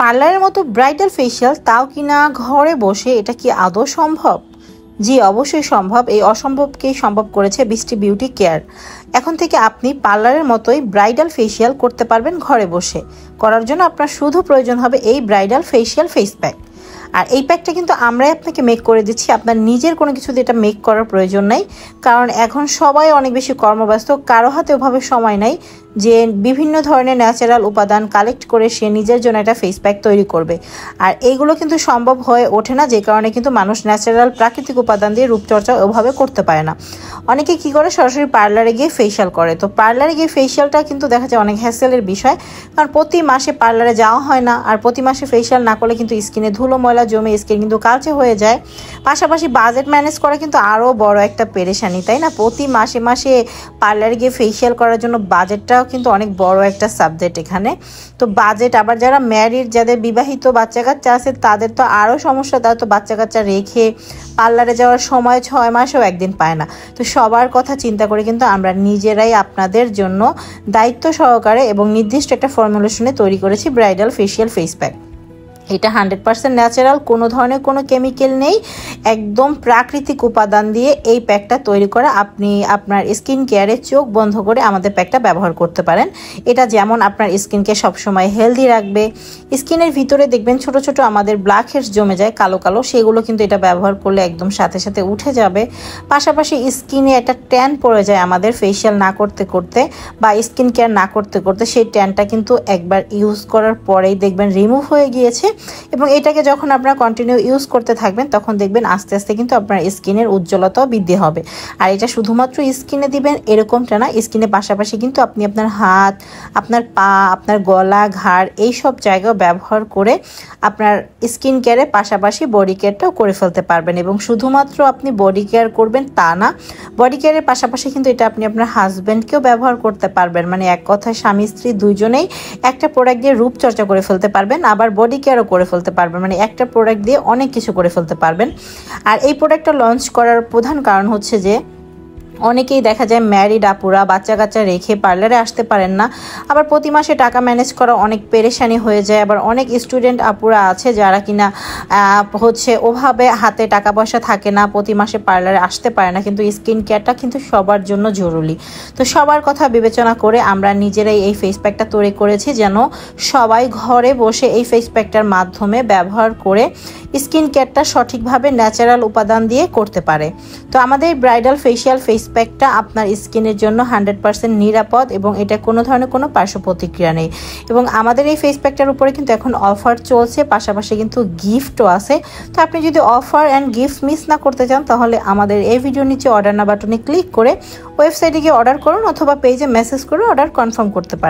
পার্লারের মতো bridal facial তাও কিনা ঘরে বসে, এটা কি আদৌ সম্ভব? জি, অবশ্যই সম্ভব। এই অসম্ভবকেই সম্ভব করেছে বৃষ্টি বিউটি কেয়ার। এখন থেকে আপনি পার্লারের মতোই ব্রাইডাল ফেসিয়াল করতে পারবেন ঘরে বসে। করার জন্য আপনার শুধু প্রয়োজন হবে এই ব্রাইডাল ফেসিয়াল ফেস প্যাক। আর এই প্যাকটা কিন্তু আমরাই আপনাকে মেক করে দিচ্ছি, আপনার নিজের কোনো কিছু দিয়ে এটা মেক করার প্রয়োজন নাই। কারণ এখন সবাই অনেক বেশি কর্মব্যস্ত, কারো হাতে ওভাবে সময় নাই যে বিভিন্ন ধরনের ন্যাচারাল উপাদান কালেক্ট করে সে নিজের জন্য একটা ফেস প্যাক তৈরি করবে। আর এইগুলো কিন্তু সম্ভব হয়ে ওঠে না, যে কারণে কিন্তু মানুষ ন্যাচারাল প্রাকৃতিক উপাদান দিয়ে রূপচর্চা ওভাবে করতে পারে না। অনেকে কি করে, সরাসরি পার্লারে গিয়ে ফেসিয়াল করে। তো পার্লারে গিয়ে ফেসিয়ালটা কিন্তু দেখা যায় অনেক হ্যাসেলের বিষয়, কারণ প্রতি মাসে পার্লারে যাওয়া হয় না। আর প্রতি মাসে ফেসিয়াল না করলে কিন্তু স্কিনে ধুলো ময়লা জমে স্কিন কিন্তু কালচে হয়ে যায়। পাশাপাশি বাজেট ম্যানেজ করা কিন্তু আরও বড় একটা পেরেশানি, তাই না? প্রতি মাসে মাসে পার্লারে গিয়ে ফেসিয়াল করার জন্য বাজেটটাও কিন্তু অনেক বড় একটা সাবজেক্ট এখানে। তো বাজেট, আবার যারা ম্যারিড, যাদের বিবাহিত বাচ্চা কাচ্চা আছে, তাদের তো আরও সমস্যা। তারা তো বাচ্চা কাচ্চা রেখে পার্লারে যাওয়ার সময় 6 মাসেও একদিন পায় না। তো সবার কথা চিন্তা করে কিন্তু আমরা নিজেরাই আপনাদের জন্য দায়িত্ব সহকারে এবং নির্দিষ্ট একটা ফর্মুলেশনে তৈরি করেছি ব্রাইডাল ফেসিয়াল ফেস প্যাক। এটা 100% ন্যাচারাল, কোনো ধরনের কোনো কেমিক্যাল নেই, একদম প্রাকৃতিক উপাদান দিয়ে এই প্যাকটা তৈরি করা। আপনি আপনার স্কিন কেয়ারে চোখ বন্ধ করে আমাদের প্যাকটা ব্যবহার করতে পারেন। এটা যেমন আপনার স্কিনকে সবসময় হেলদি রাখবে, স্কিনের ভিতরে দেখবেন ছোট ছোট আমাদের ব্ল্যাক হেডস জমে যায় কালো কালো, সেগুলো কিন্তু এটা ব্যবহার করলে একদম সাথে সাথে উঠে যাবে। পাশাপাশি স্কিনে একটা ট্যান পড়ে যায় আমাদের ফেসিয়াল না করতে করতে বা স্কিন কেয়ার না করতে করতে, সেই ট্যানটা কিন্তু একবার ইউজ করার পরেই দেখবেন রিমুভ হয়ে গিয়েছে। এবং এটাকে যখন আপনারা কন্টিনিউ ইউজ করতে থাকবেন, তখন দেখবেন আস্তে আস্তে কিন্তু আপনার স্কিনের উজ্জ্বলতাও বৃদ্ধি হবে। আর এটা শুধুমাত্র স্কিনে দিবেন এরকমটা না, স্কিনের পাশাপাশি কিন্তু আপনি আপনার হাত, আপনার পা, আপনার গলা, ঘাড় এই সব জায়গাও ব্যবহার করে আপনার স্কিন কেয়ারের পাশাপাশি বডি কেয়ারটাও করে ফেলতে পারবেন। এবং শুধুমাত্র আপনি বডি কেয়ার করবেন তা না, বডি কেয়ারের পাশাপাশি কিন্তু এটা আপনি আপনার হাজব্যান্ডকেও ব্যবহার করতে পারবেন। মানে এক কথায় স্বামী স্ত্রী দুইজনেই একটা প্রোডাক্ট দিয়ে রূপচর্চা করে ফেলতে পারবেন, আবার বডি কেয়ারও করে ফেলতে পারবেন। মানে একটা প্রোডাক্ট দিয়ে অনেক কিছু করে ফেলতে পারবেন। আর এই প্রোডাক্টটা লঞ্চ করার প্রধান কারণ হচ্ছে যে অনেকেই দেখা যায় ম্যারিড আপুরা বাচ্চা কাচ্চা রেখে পার্লারে আসতে পারেন না, আবার প্রতি মাসে টাকা ম্যানেজ করা অনেক পেরেশানি হয়ে যায়। আবার অনেক স্টুডেন্ট আপুরা আছে যারা কিনা হচ্ছে ওভাবে হাতে টাকা পয়সা থাকে না, প্রতি মাসে পার্লারে আসতে পারে না। কিন্তু স্কিন কেয়ারটা কিন্তু সবার জন্য জরুরি। তো সবার কথা বিবেচনা করে আমরা নিজেরাই এই ফেস প্যাকটা তৈরি করেছি, যেন সবাই ঘরে বসে এই ফেস প্যাকটার মাধ্যমে ব্যবহার করে স্কিন কেয়ারটা সঠিকভাবে ন্যাচারাল উপাদান দিয়ে করতে পারে। তো আমাদের ব্রাইডাল ফেসিয়াল ফেস প্যাকটা আপনার স্কিনের জন্য 100% নিরাপদ এবং এটা কোনো ধরনের কোনো পার্শ্ব প্রতিক্রিয়া নেই। এবং আমাদের এই ফেস প্যাকটার উপরে কিন্তু এখন অফার চলছে, পাশাপাশি কিন্তু গিফটও আছে। তো আপনি যদি অফার অ্যান্ড গিফট মিস না করতে চান, তাহলে আমাদের এই ভিডিওর নিচে অর্ডার না বাটনে ক্লিক করে ওয়েবসাইটে গিয়ে অর্ডার করুন, অথবা পেজে মেসেজ করে অর্ডার কনফার্ম করতে পারেন।